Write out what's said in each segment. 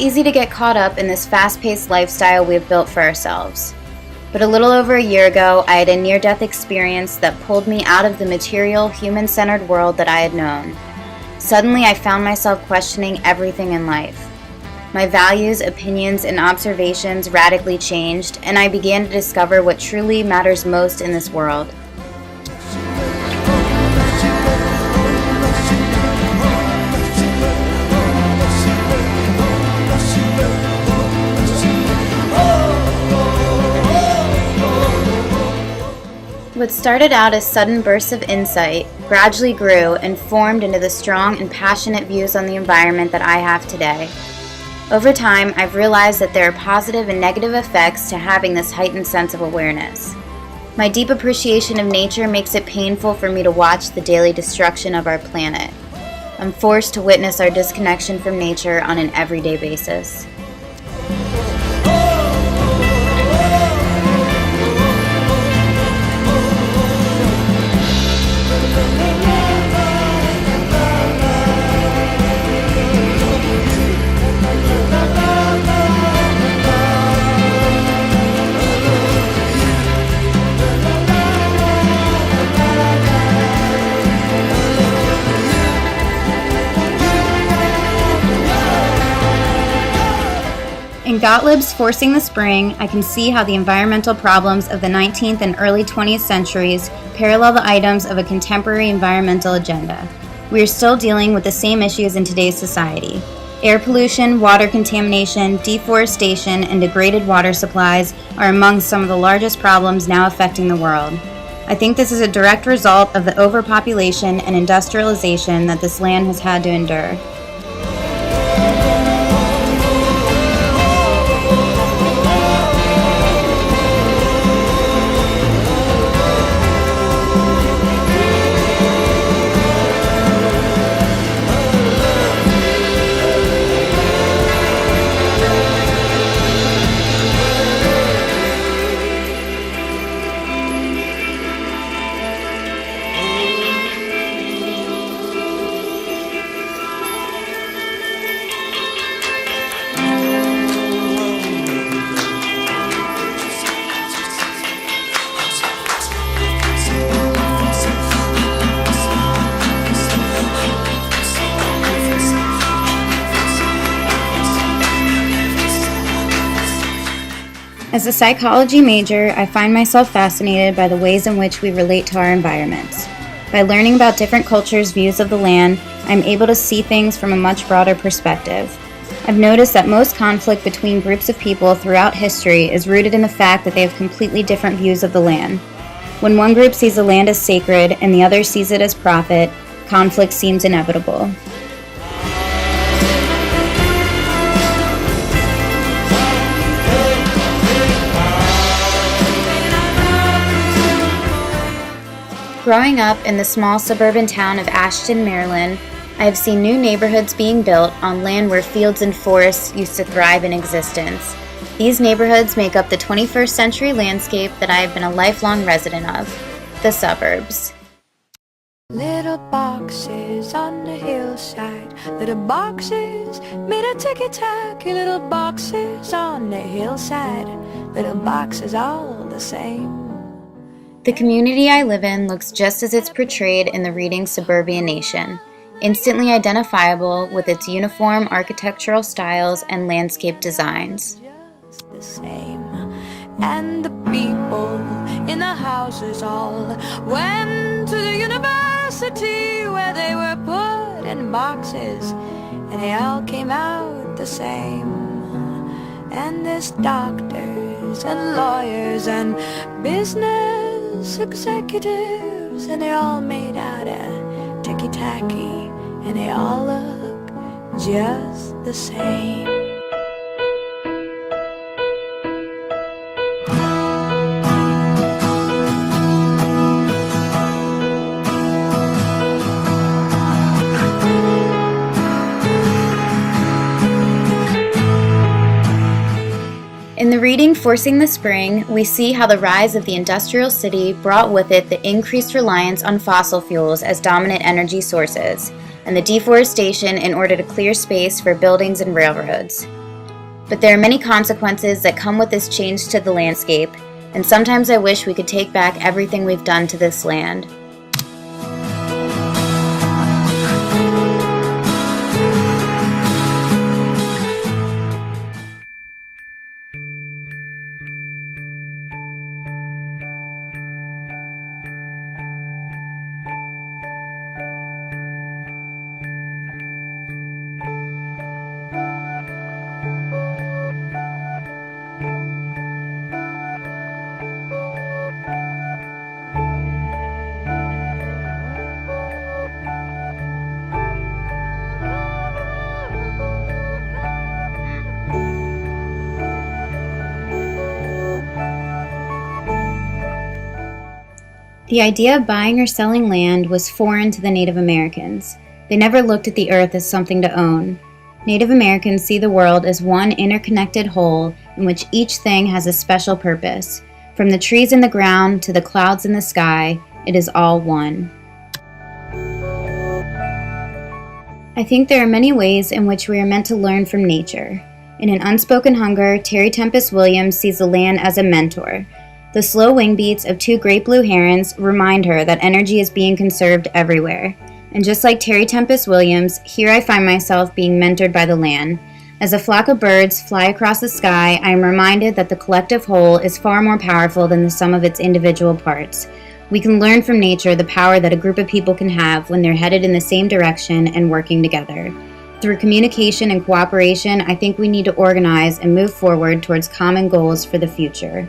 easy to get caught up in this fast-paced lifestyle we have built for ourselves. But a little over a year ago, I had a near-death experience that pulled me out of the material, human-centered world that I had known. Suddenly, I found myself questioning everything in life. My values, opinions, and observations radically changed, and I began to discover what truly matters most in this world. What started out as sudden bursts of insight gradually grew and formed into the strong and passionate views on the environment that I have today. Over time, I've realized that there are positive and negative effects to having this heightened sense of awareness. My deep appreciation of nature makes it painful for me to watch the daily destruction of our planet. I'm forced to witness our disconnection from nature on an everyday basis. In Gottlieb's Forcing the Spring, I can see how the environmental problems of the 19th and early 20th centuries parallel the items of a contemporary environmental agenda. We are still dealing with the same issues in today's society. Air pollution, water contamination, deforestation, and degraded water supplies are among some of the largest problems now affecting the world. I think this is a direct result of the overpopulation and industrialization that this land has had to endure. As a psychology major, I find myself fascinated by the ways in which we relate to our environments. By learning about different cultures' views of the land, I'm able to see things from a much broader perspective. I've noticed that most conflict between groups of people throughout history is rooted in the fact that they have completely different views of the land. When one group sees the land as sacred and the other sees it as profit, conflict seems inevitable. Growing up in the small suburban town of Ashton, Maryland, I have seen new neighborhoods being built on land where fields and forests used to thrive in existence. These neighborhoods make up the 21st century landscape that I have been a lifelong resident of, the suburbs. Little boxes on the hillside, little boxes made of ticky-tacky, little boxes on the hillside, little boxes all the same. The community I live in looks just as it's portrayed in the reading Suburbia Nation, instantly identifiable with its uniform architectural styles and landscape designs. Just the same, and the people in the houses all went to the university where they were put in boxes, and they all came out the same. And there's doctors and lawyers and business executives, and they're all made out of ticky-tacky, and they all look just the same. In the reading Forcing the Spring, we see how the rise of the industrial city brought with it the increased reliance on fossil fuels as dominant energy sources, and the deforestation in order to clear space for buildings and railroads. But there are many consequences that come with this change to the landscape, and sometimes I wish we could take back everything we've done to this land. The idea of buying or selling land was foreign to the Native Americans. They never looked at the earth as something to own. Native Americans see the world as one interconnected whole in which each thing has a special purpose. From the trees in the ground to the clouds in the sky, it is all one. I think there are many ways in which we are meant to learn from nature. In An Unspoken Hunger, Terry Tempest Williams sees the land as a mentor. The slow wing beats of two great blue herons remind her that energy is being conserved everywhere. And just like Terry Tempest Williams, here I find myself being mentored by the land. As a flock of birds fly across the sky, I am reminded that the collective whole is far more powerful than the sum of its individual parts. We can learn from nature the power that a group of people can have when they're headed in the same direction and working together. Through communication and cooperation, I think we need to organize and move forward towards common goals for the future.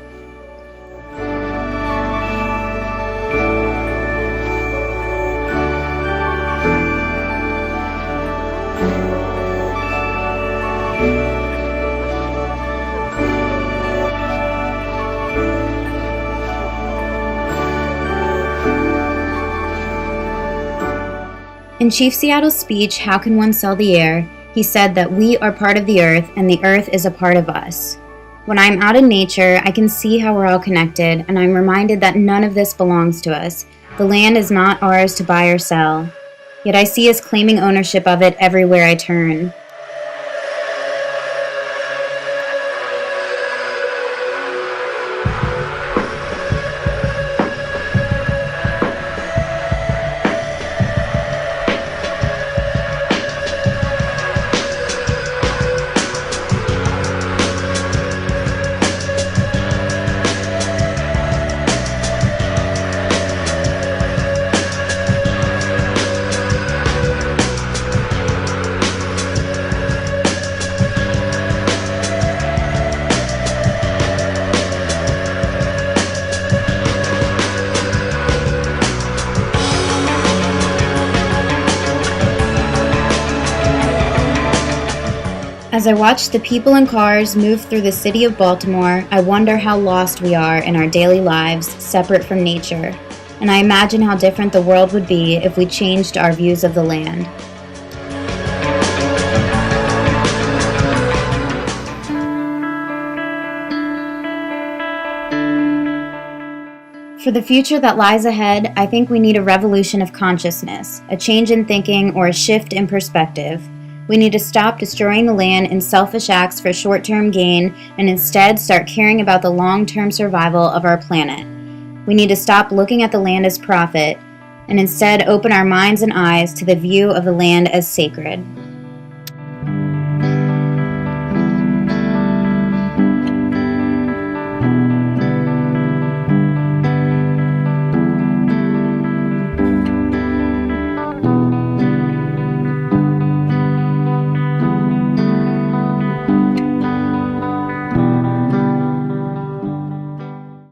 In Chief Seattle's speech, How Can One Sell the Air?, he said that we are part of the earth and the earth is a part of us. When I'm out in nature, I can see how we're all connected, and I'm reminded that none of this belongs to us. The land is not ours to buy or sell. Yet I see us claiming ownership of it everywhere I turn. As I watch the people and cars move through the city of Baltimore, I wonder how lost we are in our daily lives, separate from nature. And I imagine how different the world would be if we changed our views of the land. For the future that lies ahead, I think we need a revolution of consciousness, a change in thinking, or a shift in perspective. We need to stop destroying the land in selfish acts for short-term gain and instead start caring about the long-term survival of our planet. We need to stop looking at the land as profit and instead open our minds and eyes to the view of the land as sacred.